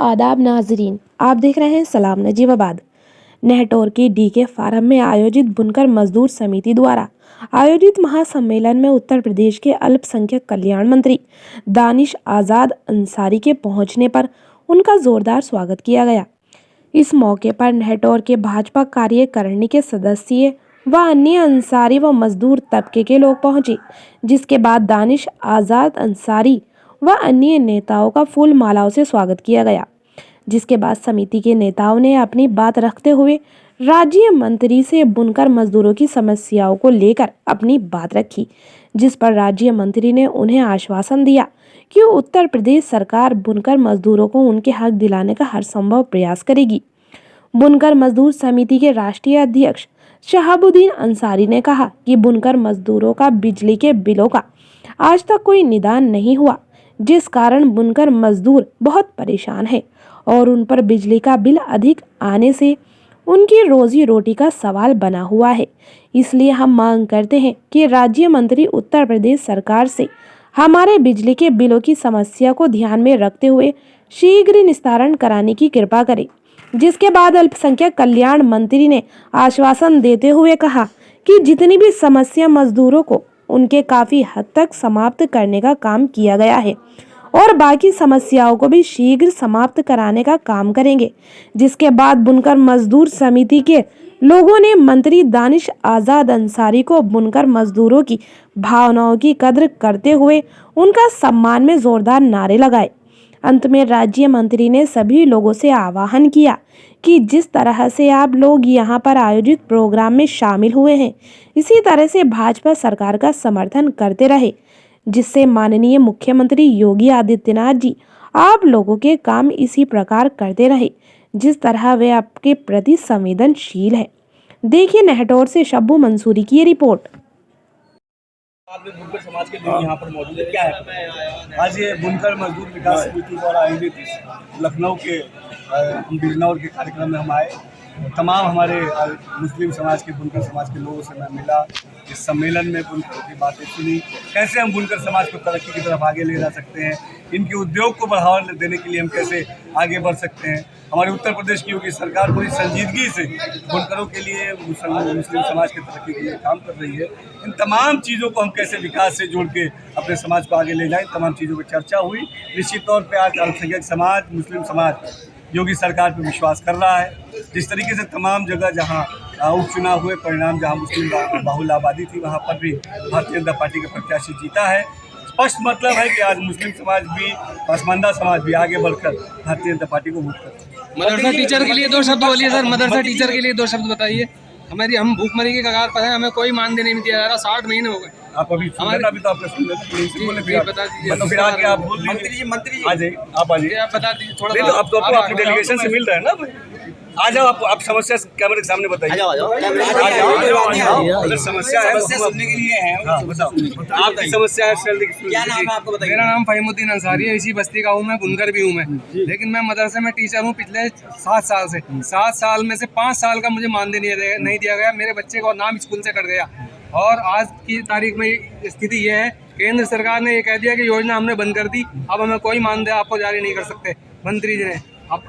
आदाब नाजरीन, आप देख रहे हैं सलाम नजीबाबाद। नेहटोर के डीके फार्म में आयोजित बुनकर मजदूर समिति द्वारा आयोजित महासम्मेलन में उत्तर प्रदेश के अल्पसंख्यक कल्याण मंत्री दानिश आजाद अंसारी के पहुंचने पर उनका जोरदार स्वागत किया गया। इस मौके पर नेहटोर के भाजपा कार्यकारिणी के सदस्य व अन्य अंसारी व मजदूर तबके के लोग पहुंचे, जिसके बाद दानिश आजाद अंसारी व अन्य नेताओं का फूल मालाओं से स्वागत किया गया। जिसके बाद समिति के नेताओं ने अपनी बात रखते हुए राज्य मंत्री से बुनकर मजदूरों की समस्याओं को लेकर अपनी बात रखी, जिस पर राज्य मंत्री ने उन्हें आश्वासन दिया कि उत्तर प्रदेश सरकार बुनकर मजदूरों को उनके हक दिलाने का हर संभव प्रयास करेगी। बुनकर मजदूर समिति के राष्ट्रीय अध्यक्ष शहाबुद्दीन अंसारी ने कहा कि बुनकर मजदूरों का बिजली के बिलों का आज तक कोई निदान नहीं हुआ, जिस कारण बुनकर मजदूर बहुत परेशान है और उन पर बिजली का बिल अधिक आने से उनकी रोजी रोटी का सवाल बना हुआ है। इसलिए हम मांग करते हैं कि राज्य मंत्री उत्तर प्रदेश सरकार से हमारे बिजली के बिलों की समस्या को ध्यान में रखते हुए शीघ्र निस्तारण कराने की कृपा करें। जिसके बाद अल्पसंख्यक कल्याण मंत्री ने आश्वासन देते हुए कहा कि जितनी भी समस्या मजदूरों को उनके काफी हद तक समाप्त करने का काम किया गया है और बाकी समस्याओं को भी शीघ्र समाप्त कराने का काम करेंगे। जिसके बाद बुनकर मजदूर समिति के लोगों ने मंत्री दानिश आजाद अंसारी को बुनकर मजदूरों की भावनाओं की कद्र करते हुए उनका सम्मान में जोरदार नारे लगाए। अंत में राज्य मंत्री ने सभी लोगों से आह्वान किया कि जिस तरह से आप लोग यहां पर आयोजित प्रोग्राम में शामिल हुए हैं, इसी तरह से भाजपा सरकार का समर्थन करते रहे, जिससे माननीय मुख्यमंत्री योगी आदित्यनाथ जी आप लोगों के काम इसी प्रकार करते रहे जिस तरह वे आपके प्रति संवेदनशील है। देखिए नेहटोर से शब्बू मंसूरी की ये रिपोर्ट। आप बुनकर समाज के लोग यहाँ पर मौजूद है, क्या है? आज ये बुनकर मजदूर विकास समिति द्वारा आयोजित लखनऊ के बिजनौर के कार्यक्रम में हम आए। तमाम हमारे मुस्लिम समाज के बुनकर समाज के लोगों से मैं मिला। इस सम्मेलन में बुनकर की बातें सुनी, कैसे हम बुनकर समाज को तरक्की की तरफ आगे ले जा सकते हैं, इनके उद्योग को बढ़ावा देने के लिए हम कैसे आगे बढ़ सकते हैं। हमारे उत्तर प्रदेश की योगी सरकार बड़ी संजीदगी से बुनकरों के लिए, मुस्लिम समाज की तरक्की के लिए काम कर रही है। इन तमाम चीज़ों को हम कैसे विकास से जोड़ के अपने समाज को आगे ले जाएं, तमाम चीज़ों पर चर्चा हुई। निश्चित तौर पर आज अल्पसंख्यक समाज, मुस्लिम समाज योगी सरकार पर विश्वास कर रहा है। जिस तरीके से तमाम जगह जहाँ उपचुनाव हुए, परिणाम जहाँ मुस्लिम बाहुल आबादी थी, वहाँ पर भी भारतीय जनता पार्टी के प्रत्याशी जीता है। स्पष्ट मतलब है कि आज मुस्लिम समाज भी, पसमानदा समाज भी आगे बढ़कर भारतीय जनता पार्टी को वोट करते हैं। मदरसा टीचर के लिए 2 शब्द बोलिए सर। मदरसा टीचर के लिए 2 शब्द बताइए। हम भूखमरी के कगार पर हैं, हमें कोई मानदेय नहीं दिया जा रहा। 60 महीने हो गए। आप अभी अभी तो आपने सुन लिया, बता दीजिए। तो फिर आगे आप बोल दीजिए। मंत्री आ जाइए, आप आ जाइए, आप बता दीजिए थोड़ा। नहीं तो आप तो अपनी डेलीगेशन से मिल रहे हैं ना। आ जाओ, आप समस्या कैमरे के सामने बताइए। अगर समस्या है सुनने के लिए है, बताओ आपकी समस्या है। क्या नाम है आपको बताइए। मेरा नाम फहीमुद्दीन अंसारी है, इसी बस्ती का हूँ मैं, बुनकर भी हूँ मैं। लेकिन मैं मदरसे में टीचर हूँ पिछले 7 साल से। 7 साल में से 5 साल का मुझे मानदेय नहीं दिया गया। मेरे बच्चे का नाम स्कूल से कट गया और आज की तारीख में स्थिति यह है, केंद्र सरकार ने ये कह दिया कि योजना हमने बंद कर दी, अब हमें कोई मानदेय आपको जारी नहीं कर सकते। मंत्री जी ने, अब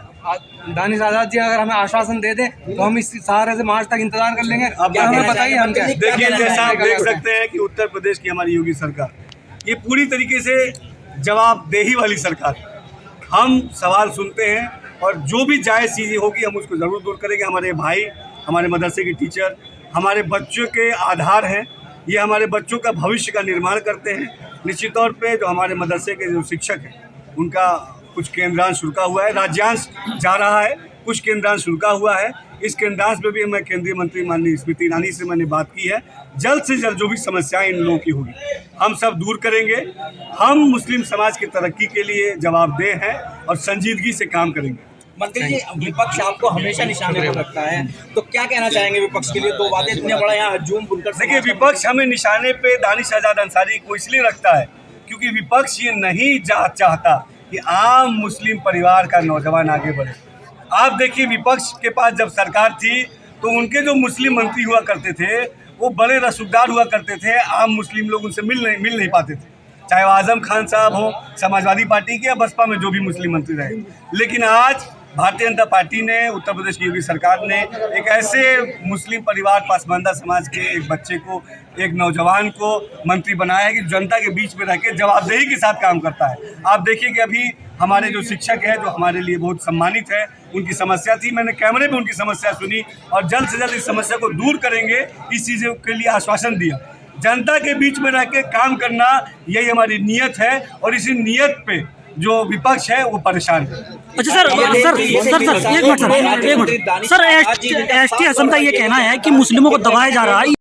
दानिश आजाद जी अगर हमें आश्वासन दे दें तो हम इस सहारे से मार्च तक इंतजार कर लेंगे। अब हमें बताइए हम क्या। देखिए, जैसा आप देख सकते हैं कि उत्तर प्रदेश की हमारी योगी सरकार ये पूरी तरीके से जवाबदेही वाली सरकार। हम सवाल सुनते हैं और जो भी जायज़ चीज़ें होगी हम उसको ज़रूर दूर करेंगे। हमारे भाई, हमारे मदरसे के टीचर हमारे बच्चों के आधार हैं, ये हमारे बच्चों का भविष्य का निर्माण करते हैं। निश्चित तौर पे जो हमारे मदरसे के जो शिक्षक हैं उनका कुछ केंद्रांश रुका हुआ है, राज्यांश जा रहा है, कुछ केंद्रांश रुका हुआ है। इस केंद्रांश में भी मैं केंद्रीय मंत्री माननीय स्मृति ईरानी से मैंने बात की है। जल्द से जल्द जो भी समस्याएं इन लोगों की होगी हम सब दूर करेंगे। हम मुस्लिम समाज की तरक्की के लिए जवाबदेह हैं और संजीदगी से काम करेंगे। मंत्री जी, विपक्ष आपको हमेशा निशाने पर रखता है, तो क्या कहना चाहेंगे विपक्ष के लिए? 2 बातें, इतने बड़ा यहाँ हजूम बुनकर। देखिए, विपक्ष हमें निशाने पे दानिश आजाद अंसारी को इसलिए रखता है क्योंकि विपक्ष ये नहीं चाहता कि आम मुस्लिम परिवार का नौजवान आगे बढ़े। आप देखिए, विपक्ष के पास जब सरकार थी तो उनके जो मुस्लिम मंत्री हुआ करते थे वो बड़े रसूखदार हुआ करते थे, आम मुस्लिम लोग उनसे मिल नहीं पाते थे। चाहे वो आजम खान साहब हो समाजवादी पार्टी के या बसपा में जो भी मुस्लिम मंत्री रहे। लेकिन आज भारतीय जनता पार्टी ने, उत्तर प्रदेश की योगी सरकार ने एक ऐसे मुस्लिम परिवार पासमानदा समाज के एक बच्चे को, एक नौजवान को मंत्री बनाया है कि जनता के बीच में रह के जवाबदेही के साथ काम करता है। आप देखिए कि अभी हमारे जो शिक्षक हैं, जो हमारे लिए बहुत सम्मानित है, उनकी समस्या थी, मैंने कैमरे में उनकी समस्या सुनी और जल्द से जल्द इस समस्या को दूर करेंगे इस चीज़ के लिए आश्वासन दिया। जनता के बीच में रह के काम करना यही हमारी नीयत है और इसी नीयत पे जो विपक्ष है वो परेशान है। अच्छा सर एक मिनट सर एसटी असम का ये कहना है कि मुस्लिमों को दबाया जा रहा है।